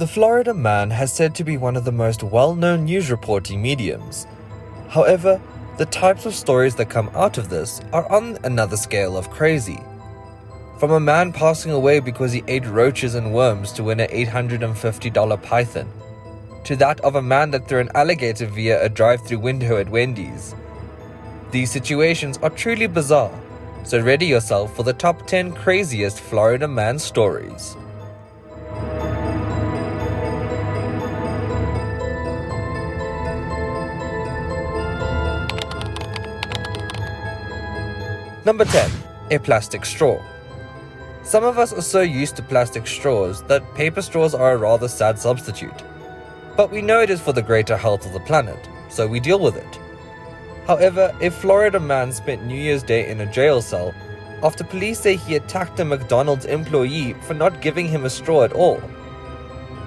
The Florida man has said to be one of the most well-known news reporting mediums. However, the types of stories that come out of this are on another scale of crazy. From a man passing away because he ate roaches and worms to win an $850 python, to that of a man that threw an alligator via a drive-through window at Wendy's. These situations are truly bizarre, so ready yourself for the top 10 craziest Florida man stories. Number 10. A plastic straw. Some of us are so used to plastic straws that paper straws are a rather sad substitute. But we know it is for the greater health of the planet, so we deal with it. However, a Florida man spent New Year's Day in a jail cell after police say he attacked a McDonald's employee for not giving him a straw at all.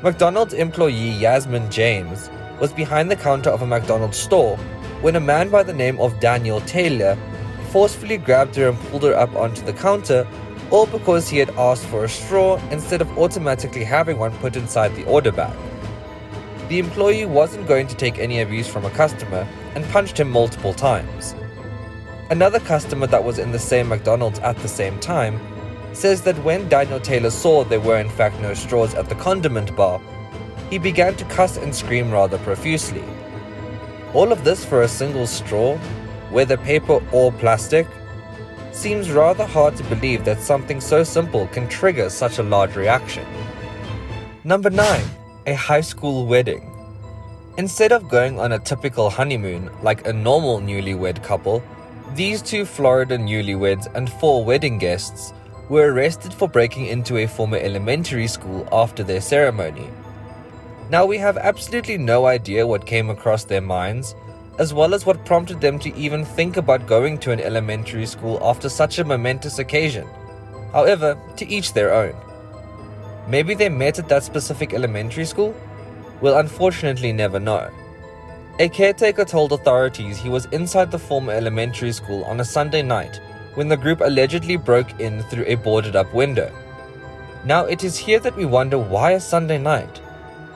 McDonald's employee Yasmin James was behind the counter of a McDonald's store when a man by the name of Daniel Taylor forcefully grabbed her and pulled her up onto the counter, all because he had asked for a straw instead of automatically having one put inside the order bag. The employee wasn't going to take any abuse from a customer and punched him multiple times. Another customer that was in the same McDonald's at the same time says that when Daniel Taylor saw there were in fact no straws at the condiment bar, he began to cuss and scream rather profusely. All of this for a single straw, whether paper or plastic? Seems rather hard to believe that something so simple can trigger such a large reaction. Number 9. A high school wedding. Instead of going on a typical honeymoon like a normal newlywed couple, these two Florida newlyweds and 4 wedding guests were arrested for breaking into a former elementary school after their ceremony. Now we have absolutely no idea what came across their minds, as well as what prompted them to even think about going to an elementary school after such a momentous occasion. However, to each their own. Maybe they met at that specific elementary school? We'll unfortunately never know. A caretaker told authorities he was inside the former elementary school on a Sunday night when the group allegedly broke in through a boarded-up window. Now it is here that we wonder why a Sunday night?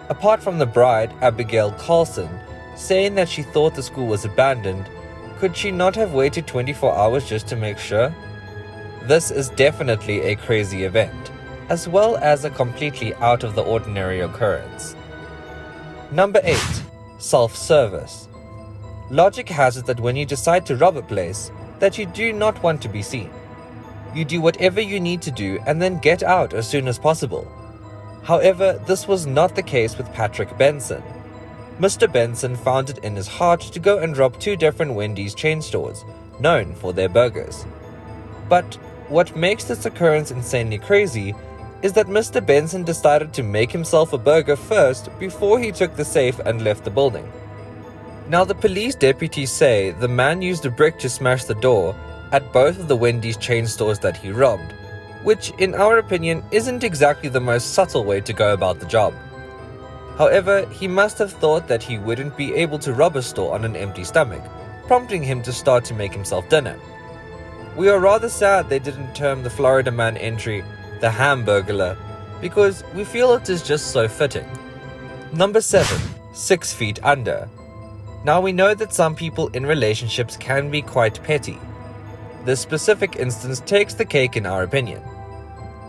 Apart from the bride, Abigail Carlson, saying that she thought the school was abandoned, could she not have waited 24 hours just to make sure? This is definitely a crazy event, as well as a completely out of the ordinary occurrence. Number 8. Self-service. Logic has it that when you decide to rob a place, that you do not want to be seen. You do whatever you need to do and then get out as soon as possible. However, this was not the case with Patrick Benson. Mr. Benson found it in his heart to go and rob 2 different Wendy's chain stores, known for their burgers. But what makes this occurrence insanely crazy is that Mr. Benson decided to make himself a burger first before he took the safe and left the building. Now the police deputies say the man used a brick to smash the door at both of the Wendy's chain stores that he robbed, which in our opinion isn't exactly the most subtle way to go about the job. However, he must have thought that he wouldn't be able to rob a store on an empty stomach, prompting him to start to make himself dinner. We are rather sad they didn't term the Florida man entry the Hamburglar, because we feel it is just so fitting. Number 7. 6 feet under. Now we know that some people in relationships can be quite petty. This specific instance takes the cake in our opinion.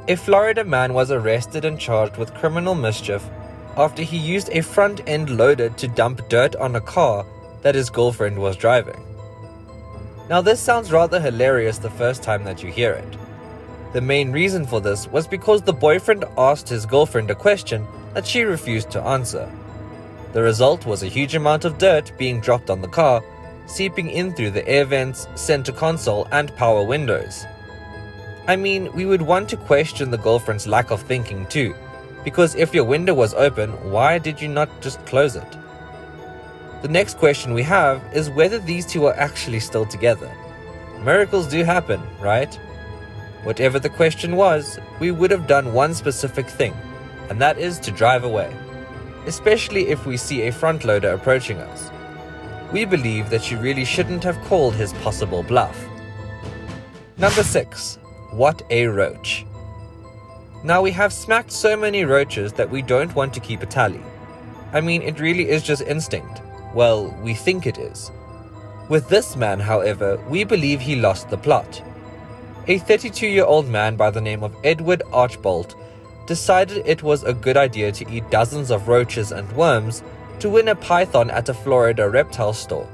A Florida man was arrested and charged with criminal mischief after he used a front-end loader to dump dirt on a car that his girlfriend was driving. Now this sounds rather hilarious the first time that you hear it. The main reason for this was because the boyfriend asked his girlfriend a question that she refused to answer. The result was a huge amount of dirt being dropped on the car, seeping in through the air vents, center console, and power windows. I mean, we would want to question the girlfriend's lack of thinking too, because if your window was open, why did you not just close it? The next question we have is whether these two are actually still together. Miracles do happen, right? Whatever the question was, we would have done one specific thing, and that is to drive away, especially if we see a front loader approaching us. We believe that you really shouldn't have called his possible bluff. Number 6. What a Roach. Now, we have smacked so many roaches that we don't want to keep a tally. I mean, it really is just instinct. Well, we think it is. With this man, however, we believe he lost the plot. A 32-year-old man by the name of Edward Archbold decided it was a good idea to eat dozens of roaches and worms to win a python at a Florida reptile store,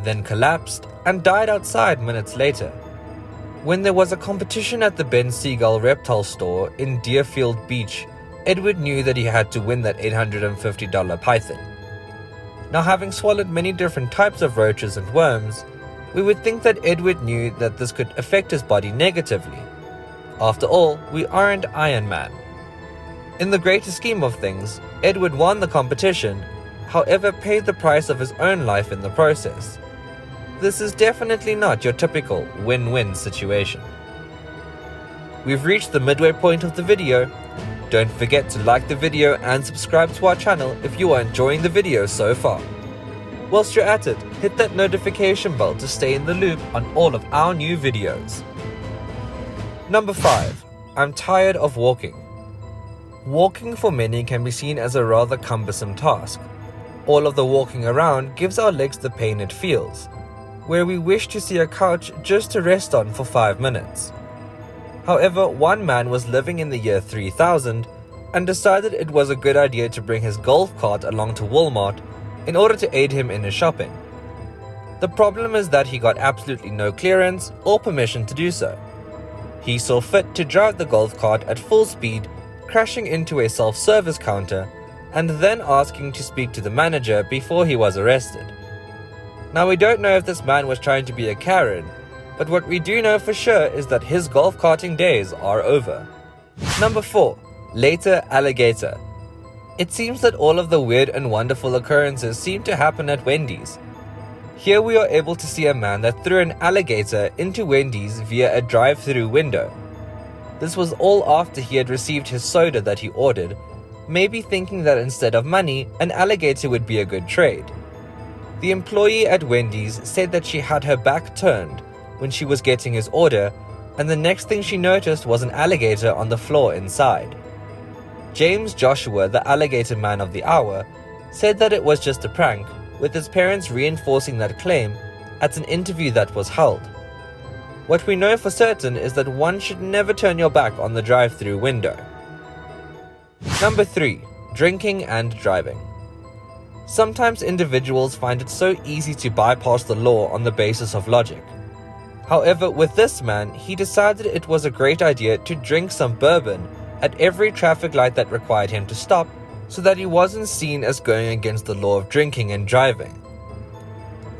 then collapsed and died outside minutes later. When there was a competition at the Ben Seagull reptile store in Deerfield Beach, Edward knew that he had to win that $850 python. Now, having swallowed many different types of roaches and worms, we would think that Edward knew that this could affect his body negatively. After all, we aren't Iron Man. In the greater scheme of things, Edward won the competition, however paid the price of his own life in the process. This is definitely not your typical win-win situation. We've reached the midway point of the video. Don't forget to like the video and subscribe to our channel if you are enjoying the video so far. Whilst you're at it, hit that notification bell to stay in the loop on all of our new videos. Number 5. I'm tired of walking. Walking for many can be seen as a rather cumbersome task. All of the walking around gives our legs the pain it feels, where we wish to see a couch just to rest on for 5 minutes. However, one man was living in the year 3000 and decided it was a good idea to bring his golf cart along to Walmart in order to aid him in his shopping. The problem is that he got absolutely no clearance or permission to do so. He saw fit to drive the golf cart at full speed, crashing into a self-service counter and then asking to speak to the manager before he was arrested. Now, we don't know if this man was trying to be a Karen, but what we do know for sure is that his golf carting days are over. Number 4. Later Alligator. It seems that all of the weird and wonderful occurrences seem to happen at Wendy's. Here we are able to see a man that threw an alligator into Wendy's via a drive-through window. This was all after he had received his soda that he ordered, maybe thinking that instead of money, an alligator would be a good trade. The employee at Wendy's said that she had her back turned when she was getting his order, and the next thing she noticed was an alligator on the floor inside. James Joshua, the alligator man of the hour, said that it was just a prank, with his parents reinforcing that claim at an interview that was held. What we know for certain is that one should never turn your back on the drive-through window. Number 3. Drinking and driving. Sometimes individuals find it so easy to bypass the law on the basis of logic. However, with this man, he decided it was a great idea to drink some bourbon at every traffic light that required him to stop, so that he wasn't seen as going against the law of drinking and driving.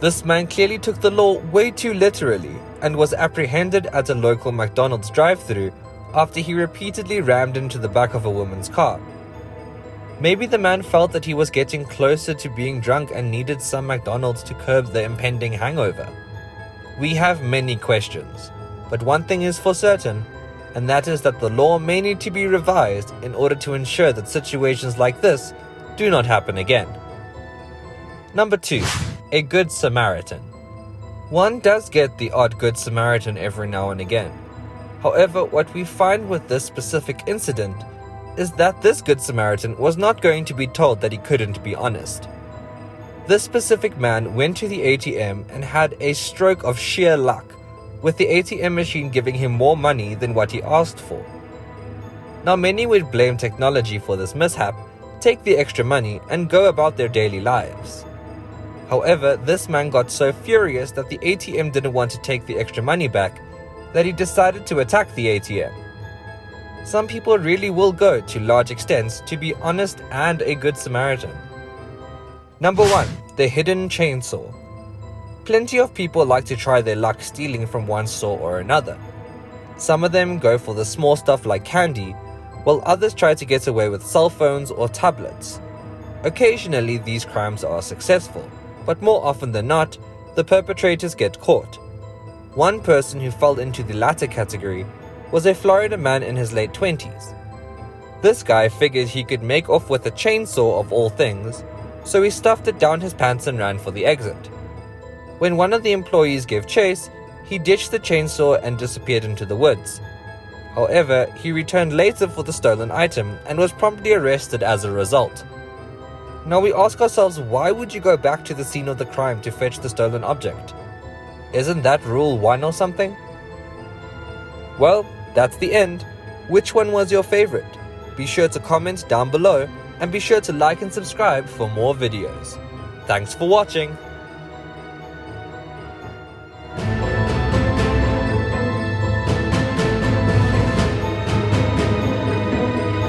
This man clearly took the law way too literally and was apprehended at a local McDonald's drive-thru after he repeatedly rammed into the back of a woman's car. Maybe the man felt that he was getting closer to being drunk and needed some McDonald's to curb the impending hangover. We have many questions, but one thing is for certain, and that is that the law may need to be revised in order to ensure that situations like this do not happen again. Number 2. A Good Samaritan. One does get the odd Good Samaritan every now and again. However, what we find with this specific incident is that this Good Samaritan was not going to be told that he couldn't be honest. This specific man went to the ATM and had a stroke of sheer luck, with the ATM machine giving him more money than what he asked for. Now, many would blame technology for this mishap, take the extra money, and go about their daily lives. However, this man got so furious that the ATM didn't want to take the extra money back that he decided to attack the ATM. Some people really will go to large extents to be honest and a Good Samaritan. Number 1. The Hidden Chainsaw. Plenty of people like to try their luck stealing from one store or another. Some of them go for the small stuff like candy, while others try to get away with cell phones or tablets. Occasionally these crimes are successful, but more often than not, the perpetrators get caught. One person who fell into the latter category was a Florida man in his late 20s. This guy figured he could make off with a chainsaw of all things, so he stuffed it down his pants and ran for the exit. When one of the employees gave chase, he ditched the chainsaw and disappeared into the woods. However, he returned later for the stolen item and was promptly arrested as a result. Now we ask ourselves, why would you go back to the scene of the crime to fetch the stolen object? Isn't that rule 1 or something? Well, that's the end. Which one was your favorite? Be sure to comment down below and be sure to like and subscribe for more videos. Thanks for watching.